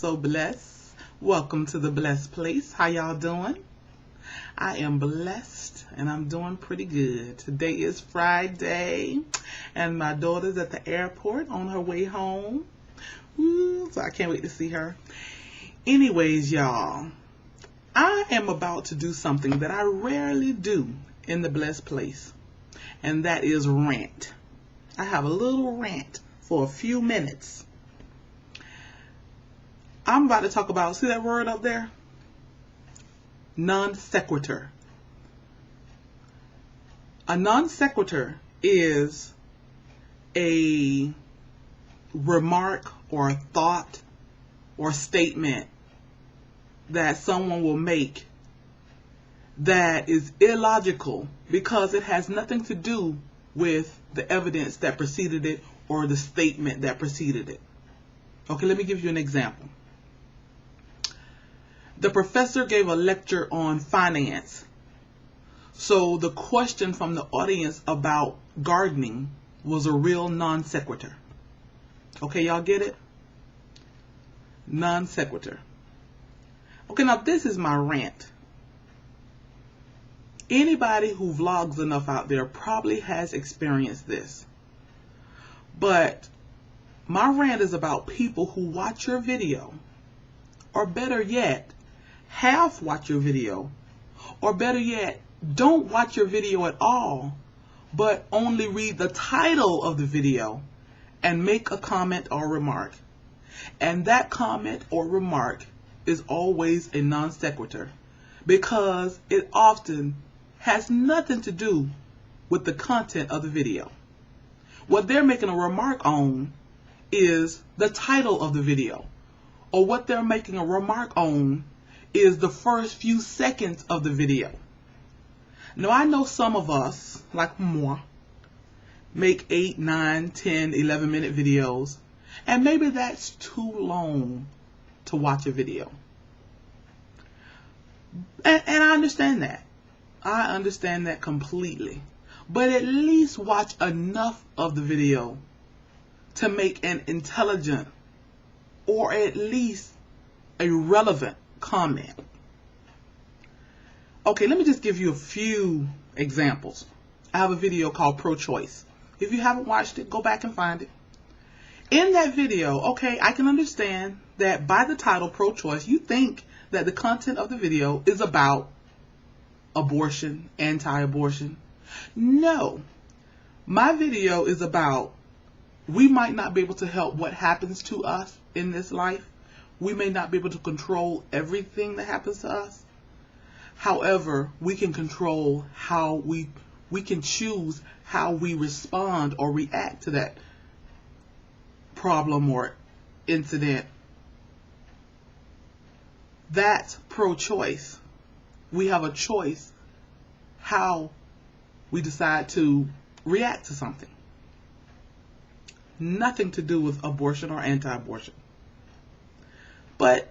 So blessed. Welcome to the blessed place. How y'all doing? I am blessed and I'm doing pretty good. Today is Friday and my daughter's at the airport on her way home. Ooh, so I can't wait to see her. Anyways, y'all, I am about to do something that I rarely do in the blessed place, and that is rant. I have a little rant for a few minutes. I'm about to talk about, see that word up there? Non sequitur. A non sequitur is a remark or a thought or statement that someone will make that is illogical because it has nothing to do with the evidence that preceded it or the statement that preceded it. Okay, let me give you an example. The professor gave a lecture on finance. So the question from the audience about gardening was a real non sequitur. Okay, y'all get it? Non sequitur. Okay, now this is my rant. Anybody who vlogs enough out there probably has experienced this. But my rant is about people who watch your video, or better yet, half watch your video, or better yet, don't watch your video at all, but only read the title of the video and make a comment or remark. And that comment or remark is always a non sequitur because it often has nothing to do with the content of the video. What they're making a remark on is the title of the video, or what they're making a remark on is the first few seconds of the video. Now, I know some of us, like moi, make 8, 9, 10, 11-minute videos, and maybe that's too long to watch a video. And I understand that. I understand that completely. But at least watch enough of the video to make an intelligent or at least a relevant comment. Okay, let me just give you a few examples. I have a video called ProChoice. If you haven't watched it, go back and find it. In that video, okay, I can understand that by the title ProChoice, you think that the content of the video is about abortion, anti-abortion. No, my video is about we might not be able to help what happens to us in this life. We may not be able to control everything that happens to us. However, we can control how we can choose how we respond or react to that problem or incident. That's pro-choice. We have a choice how we decide to react to something. Nothing to do with abortion or anti-abortion. But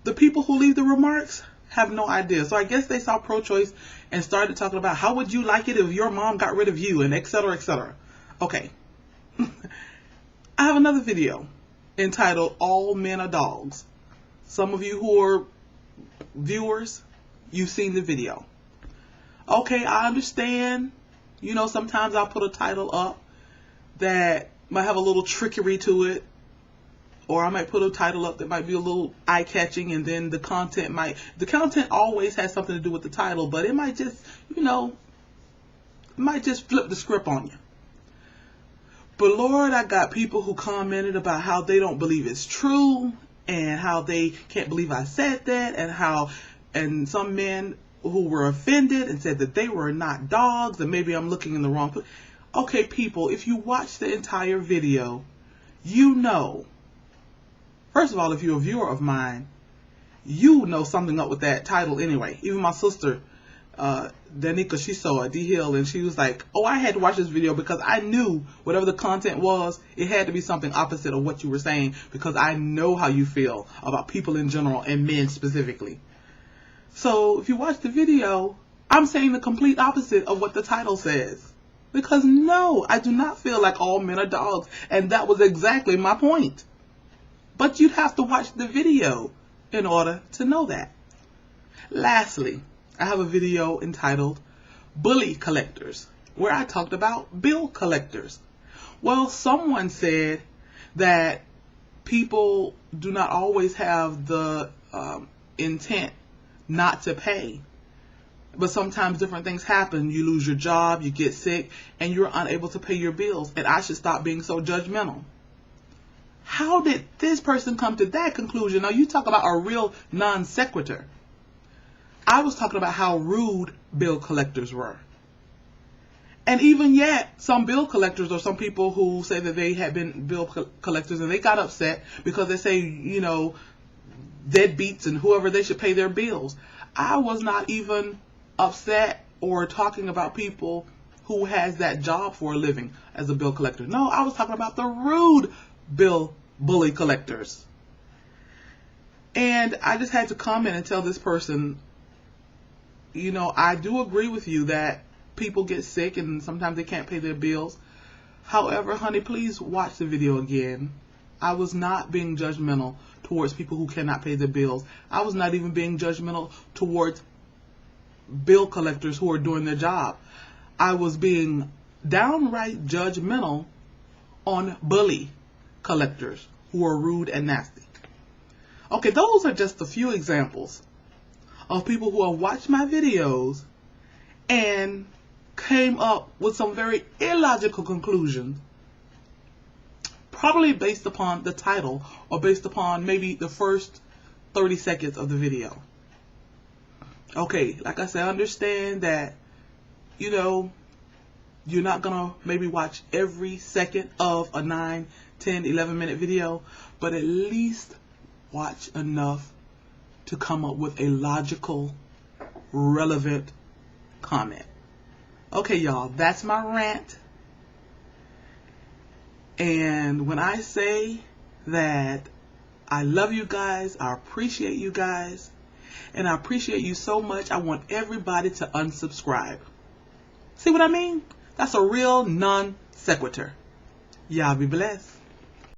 the people who leave the remarks have no idea. So I guess they saw pro-choice and started talking about how would you like it if your mom got rid of you and et cetera, et cetera. Okay. I have another video entitled All Men Are Dogs. Some of you who are viewers, you've seen the video. Okay, I understand. You know, sometimes I'll put a title up that might have a little trickery to it. Or I might put a title up that might be a little eye-catching, and then the content always has something to do with the title, but it might just, it might just flip the script on you. But Lord, I got people who commented about how they don't believe it's true, and how they can't believe I said that, and some men who were offended and said that they were not dogs, and maybe I'm looking in the wrong place. Okay, people, if you watch the entire video, you know. First of all, if you're a viewer of mine, you know something up with that title anyway. Even my sister, Danica, she saw it, D-Hill, and she was like, oh, I had to watch this video because I knew whatever the content was, it had to be something opposite of what you were saying because I know how you feel about people in general and men specifically. So if you watch the video, I'm saying the complete opposite of what the title says. Because no, I do not feel like all men are dogs. And that was exactly my point. But you'd have to watch the video in order to know that. Lastly, I have a video entitled Bully Collectors, where I talked about bill collectors. Well, someone said that people do not always have the intent not to pay. But sometimes different things happen. You lose your job, you get sick, and you're unable to pay your bills. And I should stop being so judgmental. How did this person come to that conclusion? Now, you talk about a real non sequitur. I was talking about how rude bill collectors were. And even yet, some bill collectors or some people who say that they had been bill collectors and they got upset because they say, you know, deadbeats and whoever, they should pay their bills. I was not even upset or talking about people who has that job for a living as a bill collector. No, I was talking about the rude bully collectors. And I just had to comment and tell this person, you know, I do agree with you that people get sick and sometimes they can't pay their bills. However, honey, please watch the video again. I was not being judgmental towards people who cannot pay their bills. I was not even being judgmental towards bill collectors who are doing their job. I was being downright judgmental on bully collectors who are rude and nasty. Okay, those are just a few examples of people who have watched my videos and came up with some very illogical conclusions, probably based upon the title or based upon maybe the first 30 seconds of the video. Okay, like I said, I understand that, you know, you're not gonna maybe watch every second of a 9, 10, 11-minute video, but at least watch enough to come up with a logical, relevant comment. Okay, y'all, that's my rant. And when I say that I love you guys, I appreciate you guys, and I appreciate you so much, I want everybody to unsubscribe. See what I mean? That's a real non sequitur. Y'all be blessed.